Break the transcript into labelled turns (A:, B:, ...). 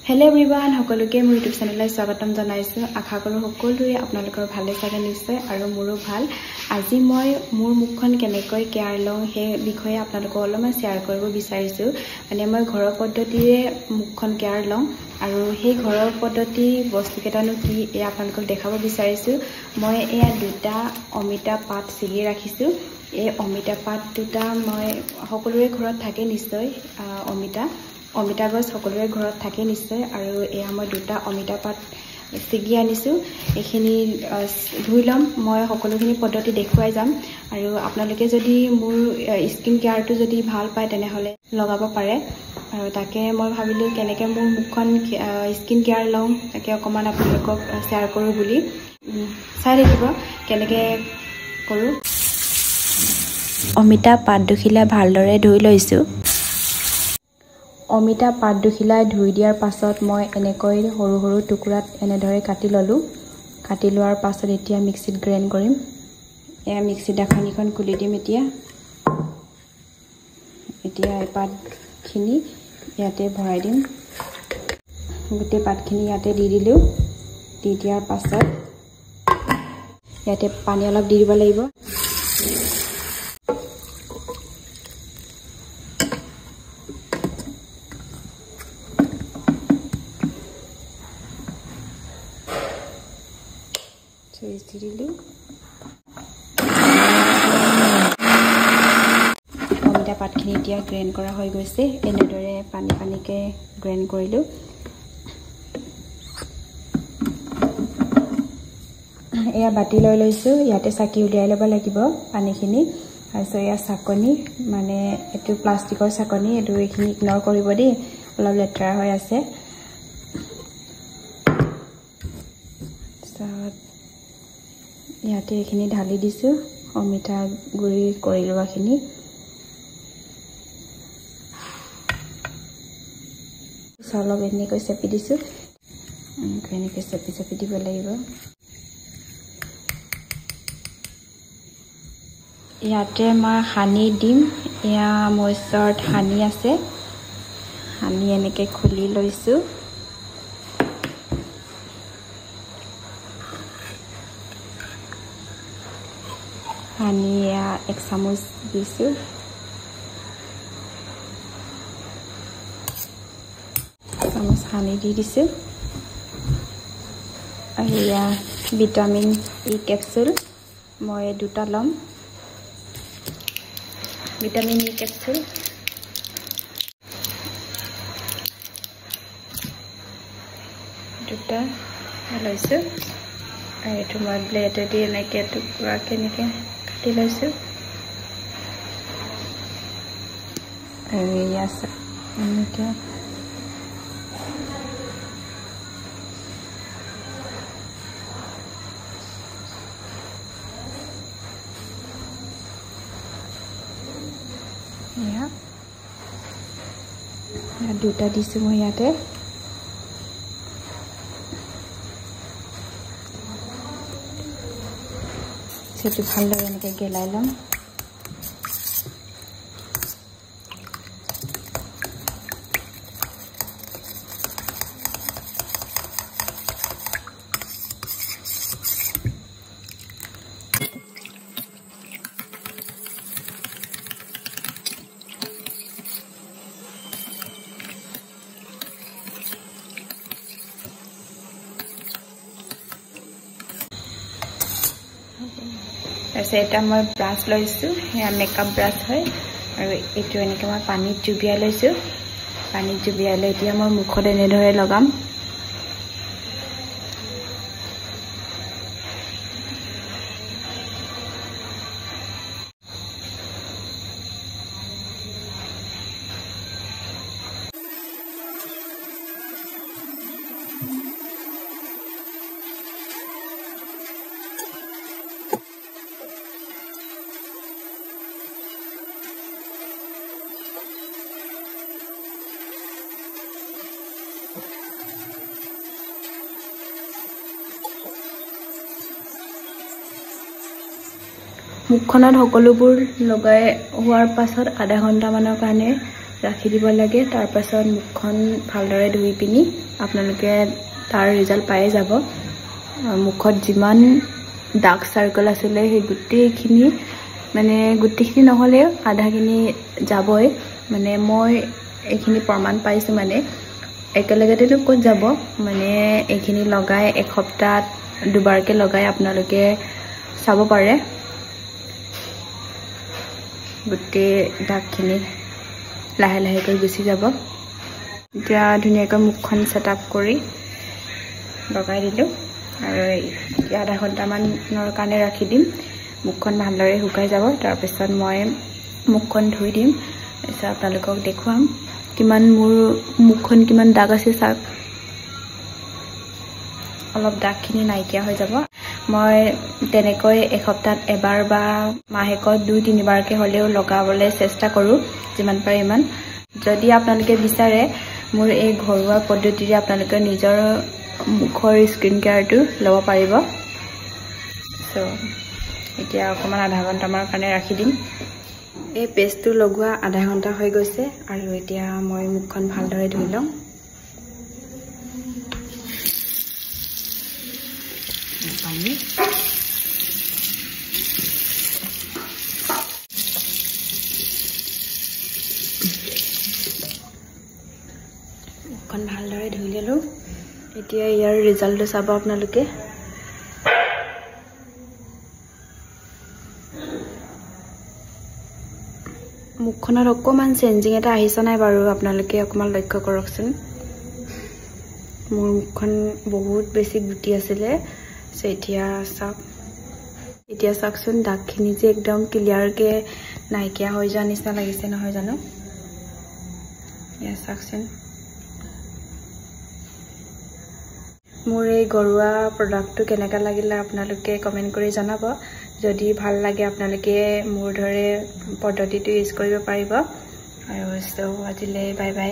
A: Hello everyone, সকলোকে মোৰ YouTube চেনেললৈ স্বাগতম জনাইছো। আশা কৰো সকলোৰে আপোনালোকৰ ভালে থাকে নিশ্চয় আৰু মোৰো ভাল। আজি মই মোৰ মুখখন কেনেকৈ কেয়াৰ লওঁ সেই বিষয়ে আপোনালোকক অলপমান শেয়াৰ কৰিব বিচাৰিছো। মানে মই ঘৰৰ পদ্ধতিৰে মুখখন কেয়াৰ লওঁ আৰু সেই ঘৰৰ পদ্ধতি বস্তুকেইটানো কি এই আপোনালোকক দেখাব বিচাৰিছো। মই এয়া দুটা অমিতা পাত ছিগি ৰাখিছো। এই অমিতা পাত দুটা মই সকলোৰে ঘৰত থাকে নিশ্চয়। অমিতা গছ সকলোৰে ঘৰত থাকে নিশ্চয় আৰু এয়া মই দুটা অমিতা পাত ছিগি আনিছো। এইখিনি ধুই লম। মই সকলোখিনি পদ্ধতি দেখুৱাই যাম আৰু আপোনালোকে যদি মোৰ স্কিন কেয়াৰটো যদি ভাল পায় তেনেহলে লগাব পাৰে আৰু তাকে মই ভাবিলো কেনেকৈ মোৰ মুখখন স্কিন কেয়াৰ লওঁ তাকে অকমান আপোনালোকক শেয়াৰ কৰো বুলি। চাই দেখিব কেনেকৈ কৰো। অমিতা পাত দুখিলা ভালদৰে ধুই লৈছো। অমিতা পাত দুখিলা ধুই দিয়াৰ পাছত মই এনেকৈ সৰু সৰু টুকুৰাত এনেদৰে কাটি ললো। কাটি লোৱাৰ পাছত এতিয়া মিক্সিত গ্ৰাইণ্ড কৰিম। এয়া মিক্সিত ঢাকনিখন খুলি দিম। এতিয়া এই পাতখিনি ইয়াতে ভৰাই দিম। গোটেই পাতখিনি ইয়াতে দি দিলো। দি দিয়াৰ পাছত ইয়াতে পানী অলপ দি দিব লাগিব। অমিতা পাতখিনি এতিয়া গ্ৰাইণ্ড কৰা হৈ গৈছে। এনেদৰে পানীকে গ্ৰাইণ্ড কৰিলো। এয়া বাতি লৈ লৈছো। ইয়াতে চাকি উলিয়াই ল'ব লাগিব পানীখিনি। তাৰপিছত এয়া চাকনি, মানে এইটো প্লাষ্টিকৰ চাকনি, এইখিনি ইগনৰ কৰিব দেই, অলপ লেতেৰা হৈ আছে। ইয়াতে এইখিনি ঢালি দিছো অমিতা গুৰি কৰি লোৱাখিনি। অলপ এনেকৈ চেপি দিছো। এনেকৈ চেপি দিব লাগিব। ইয়াতে মই হানি দিম। এয়া মোৰ ওচৰত হানি আছে। হানি এনেকৈ খুলি লৈছো। হানি এক চামুচ দিছো। চামুচ হানি দি দিছো। আৰু এয়া ভিটামিন ই কেপচুল মই দুটা ল'ম। ভিটামিন ই কেপচুল দুটা লৈছো। আৰু এইটো মই ব্লেডেদি এনেকৈ টুকুৰাকৈ এনেকৈ কাটি লৈছো। আৰু এয়া এনেকৈ দুটা দিছো মই ইয়াতে। সেইটো ভালদৰে এনেকৈ গেলাই ল'ম। তাৰপিছত এটা মই ব্ৰাছ লৈছো। সেয়া মেকআপ ব্ৰাছ হয় আৰু এইটো এনেকৈ মই পানীত জুবিয়াই লৈছো। পানীত জুবিয়াই লৈ এতিয়া মই মুখত এনেদৰে লগাম। মুখখনত সকলোবোৰ লগাই হোৱাৰ পাছত আধা ঘণ্টামানৰ কাৰণে ৰাখি দিব লাগে। তাৰ পাছত মুখখন ভালদৰে ধুই পিনি আপোনালোকে তাৰ ৰিজাল্ট পায়ে যাব। মুখত যিমান ডাৰ্ক চাৰ্কল আছিলে সেই গোটেইখিনি নহ'লেও আধাখিনি যাবই। মানে মই এইখিনি প্ৰমাণ পাইছোঁ। মানে একেলগতেতো ক'ত যাব, মানে এইখিনি লগাই এসপ্তাহ দুবাৰকৈ লগাই আপোনালোকে চাব পাৰে গোটেই দাগখিনি লাহে লাহেকৈ গুচি যাব। এতিয়া ধুনীয়াকৈ মুখখন ছেট আপ কৰি লগাই দিলোঁ আৰু এতিয়া আধা ঘণ্টামানৰ কাৰণে ৰাখি দিম। মুখখন ভালদৰে শুকাই যাব। তাৰপিছত মই মুখখন ধুই দিম। তাৰপিছত আপোনালোকক দেখুৱাম মোৰ মুখখন কিমান দাগ আছে চাওক। অলপ দাগখিনি নাইকিয়া হৈ যাব। মই তেনেকৈ এসপ্তাহত এবাৰ বা মাহেকত 2-3বাৰকৈ হ'লেও লগাবলৈ চেষ্টা কৰোঁ, যিমান পাৰে ইমান। যদি আপোনালোকে বিচাৰে মোৰ এই ঘৰুৱা পদ্ধতিৰে আপোনালোকে নিজৰ মুখৰ স্কিন কেয়াৰটো ল'ব পাৰিব। এতিয়া অকণমান আধা ঘণ্টামানৰ কাৰণে ৰাখি দিম। এই পেষ্টটো লগোৱা আধা ঘণ্টা হৈ গৈছে আৰু এতিয়া মই মুখখন ভালদৰে ধুই লওঁ। মুখখন ভালদৰে ধুই ল'লোঁ। এতিয়া ইয়াৰ ৰিজাল্টটো চাব আপোনালোকে। মুখখনত অকণমান চেঞ্জিং এটা আহিছে নাই বাৰু, আপোনালোকে অকণমান লক্ষ্য কৰকচোন। মোৰ মুখখন বহুত বেছি গুটি আছিলে। এতিয়া চাওকচোন দাগখিনি যে একদম ক্লিয়াৰকৈ নাইকিয়া হৈ যোৱা নিচিনা লাগিছে নহয় জানো। এয়া চাওকচোন। মোৰ এই ঘৰুৱা প্ৰডাক্টটো কেনেকুৱা লাগিলে আপোনালোকে কমেণ্ট কৰি জনাব। যদি ভাল লাগে আপোনালোকে মোৰ দৰে পদ্ধতিটো ইউজ কৰিব পাৰিব। আৰু আজিলৈ বাই বাই।